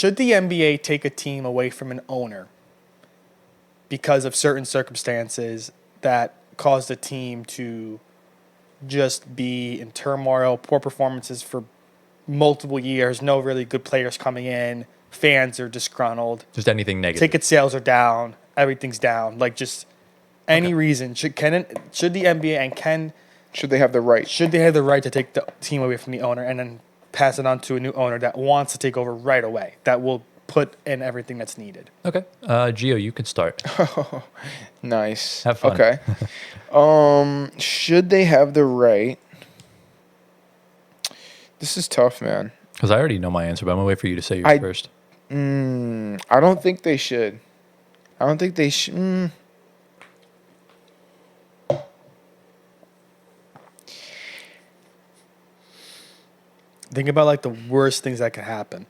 should the NBA take a team away from an owner because of certain circumstances that caused the team to just be in turmoil, poor performances for multiple years, no really good players coming in, fans are disgruntled, Just anything negative. ticket sales are down, everything's down, like just any reason. Should the NBA and Should they have the right? should they have the right to take the team away from the owner and then pass it on to a new owner that wants to take over right away, that will put in everything that's needed? Okay. Gio, you can start. Nice. Have fun. Okay. Should they have the right? This is tough, man. Because I already know my answer, but I'm going to wait for you to say yours first. I don't think they should. I don't think they should. Think about like the worst things that could happen.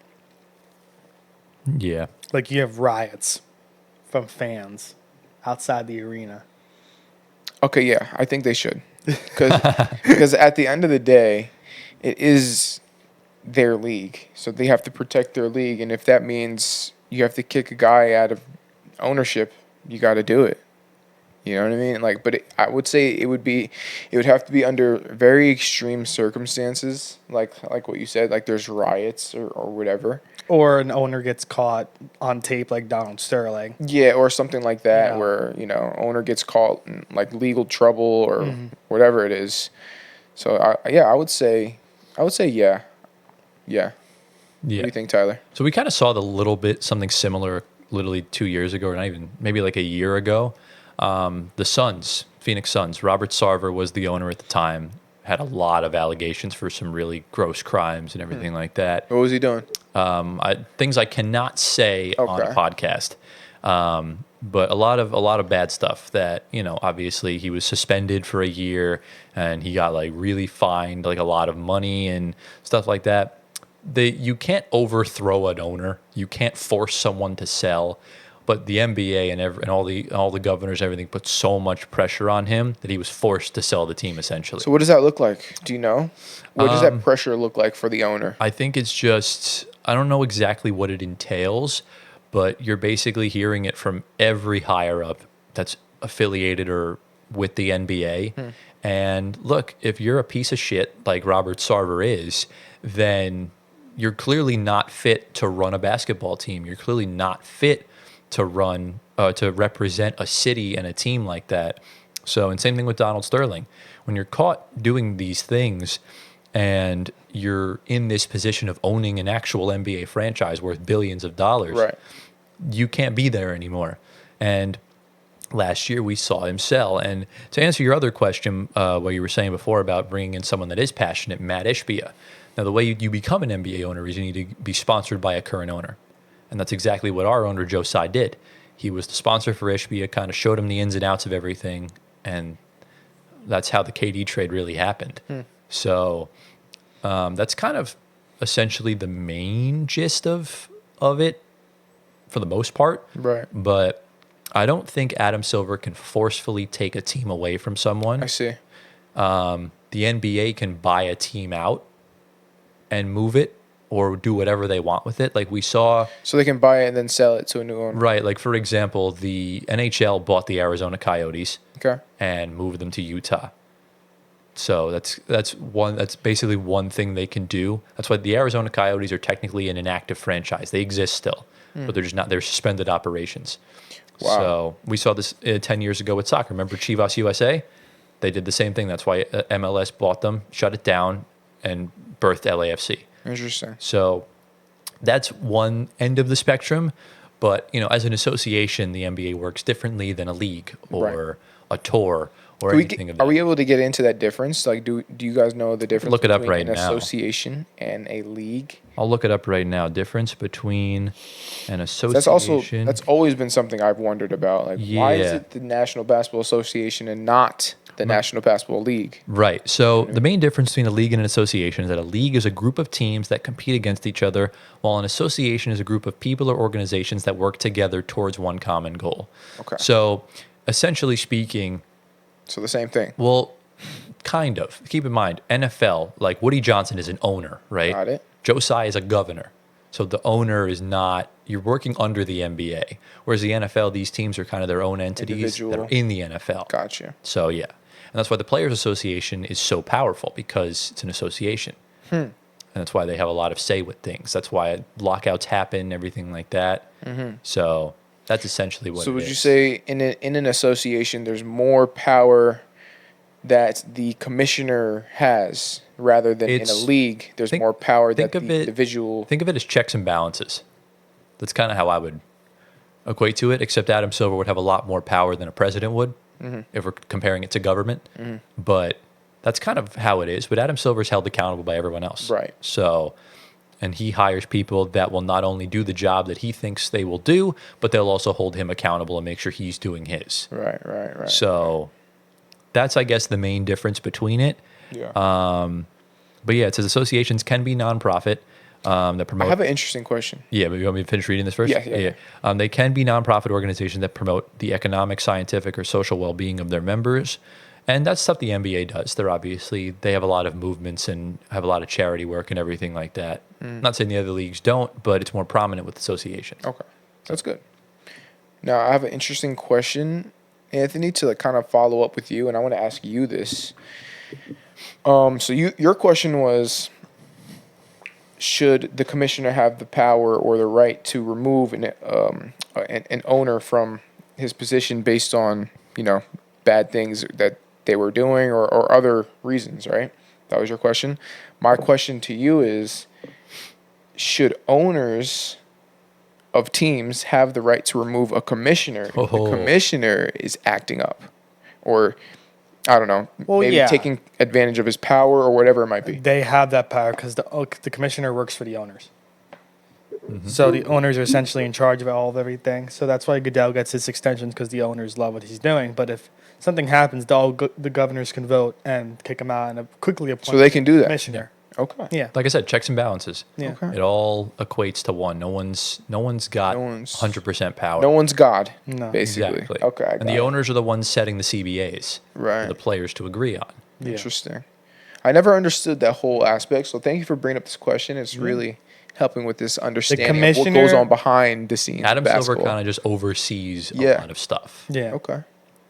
Yeah. Like you have riots from fans outside the arena. Okay, yeah, I think they should. Because at the end of the day, it is their league. So they have to protect their league. And if that means you have to kick a guy out of ownership, you got to do it. You know what I mean? Like, but I would say it would have to be under very extreme circumstances, like what you said, like there's riots or whatever. Or an owner gets caught on tape like Donald Sterling. Yeah, or something like that, Yeah. where owner gets caught in like legal trouble or whatever it is. So I would say yeah. What do you think, Tyler? So we kind of saw something similar literally 2 years ago, or not even, maybe like a year ago. The Suns, Phoenix Suns, Robert Sarver was the owner at the time, had a lot of allegations for some really gross crimes and everything like that. What was he doing? Things I cannot say on a podcast. But a lot of bad stuff that, obviously he was suspended for a year and he got like really fined like a lot of money and stuff like that. You can't overthrow an owner. You can't force someone to sell. But the NBA and all the governors and everything put so much pressure on him that he was forced to sell the team essentially. So what does that look like? Do you know? What does that pressure look like for the owner? I think it's just, I don't know exactly what it entails, but you're basically hearing it from every higher up that's affiliated or with the NBA. And look, if you're a piece of shit like Robert Sarver is, then you're clearly not fit to run a basketball team. You're clearly not fit to run, to represent a city and a team like that. So, and same thing with Donald Sterling. When you're caught doing these things and you're in this position of owning an actual NBA franchise worth billions of dollars, Right. you can't be there anymore. And last year we saw him sell. And to answer your other question, what you were saying before about bringing in someone that is passionate, Matt Ishbia. Now, the way you become an NBA owner is you need to be sponsored by a current owner. And that's exactly what our owner, Joe Tsai, did. He was the sponsor for Ishbia, kind of showed him the ins and outs of everything. And that's how the KD trade really happened. So that's kind of essentially the main gist of it for the most part. Right. But I don't think Adam Silver can forcefully take a team away from someone. I see. The NBA can buy a team out and move it or do whatever they want with it. Like we saw. So they can buy it and then sell it to a new owner. Right. Like, for example, the NHL bought the Arizona Coyotes and moved them to Utah. So that's basically one thing they can do. That's why the Arizona Coyotes are technically an inactive franchise. They exist still, but they're just not. They're suspended operations. Wow. So we saw this 10 years ago with soccer. Remember Chivas USA? They did the same thing. That's why MLS bought them, shut it down, and birthed LAFC. Interesting. So that's one end of the spectrum. But, as an association, the NBA works differently than a league or a tour or anything of that. Are we able to get into that difference? Like, do you guys know the difference Look it up between right an now. association and a league? I'll look it up right now. Difference between an association. That's always been something I've wondered about. Like, why is it the National Basketball Association and not the National Basketball League? Right. So the main difference between a league and an association is that a league is a group of teams that compete against each other, while an association is a group of people or organizations that work together towards one common goal. Okay. So essentially speaking, So the same thing. well, kind of. Keep in mind, NFL, like Woody Johnson is an owner, right? Got it. Joe Tsai is a governor. So the owner is not, you're working under the NBA. Whereas the NFL, these teams are kind of their own entities that are in the NFL. Gotcha. So, yeah. And that's why the Players Association is so powerful, because it's an association. And that's why they have a lot of say with things. That's why lockouts happen, everything like that. So that's essentially what it is. So would you say in an association, there's more power that the commissioner has rather than in a league? There's more power that the individual... Think of it as checks and balances. That's kind of how I would equate to it, except Adam Silver would have a lot more power than a president would, if we're comparing it to government. But that's kind of how it is. But Adam Silver's held accountable by everyone else. Right. So, and he hires people that will not only do the job that he thinks they will do, but they'll also hold him accountable and make sure he's doing his. Right. So that's, I guess, the main difference between it. Yeah. But yeah, it says associations can be nonprofit that promote. I have an interesting question. Yeah, but you want me to finish reading this first? Yeah. They can be nonprofit organizations that promote the economic, scientific, or social well-being of their members. And that's stuff the NBA does. They have a lot of movements and have a lot of charity work and everything like that. Not saying the other leagues don't, but it's more prominent with associations. Okay, that's good. Now, I have an interesting question, Anthony, to kind of follow up with you, and I want to ask you this. So your question was, should the commissioner have the power or the right to remove an owner from his position based on, bad things that they were doing or other reasons, right? That was your question. My question to you is, should owners of teams have the right to remove a commissioner if the commissioner is acting up? Or, I don't know, taking advantage of his power or whatever it might be. They have that power because the commissioner works for the owners. So the owners are essentially in charge of all of everything. So that's why Goodell gets his extensions, because the owners love what he's doing. But if something happens, the governors can vote and kick him out and quickly appoint. So they can do that. Commissioner. Okay. Yeah. Like I said, checks and balances. Yeah. Okay. It all equates to one. No one's got 100% power. No one's God. No. Basically. Exactly. Okay. And the owners are the ones setting the CBAs Right. for the players to agree on. Yeah. Interesting. I never understood that whole aspect. So thank you for bringing up this question. It's really helping with this understanding of what goes on behind the scenes. Adam of Silver basketball. kind of just oversees a lot of stuff. Yeah. Okay.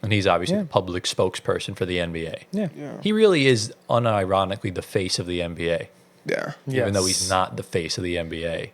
And he's obviously the public spokesperson for the NBA. Yeah. He really is unironically the face of the NBA. Yeah. Even though he's not the face of the NBA.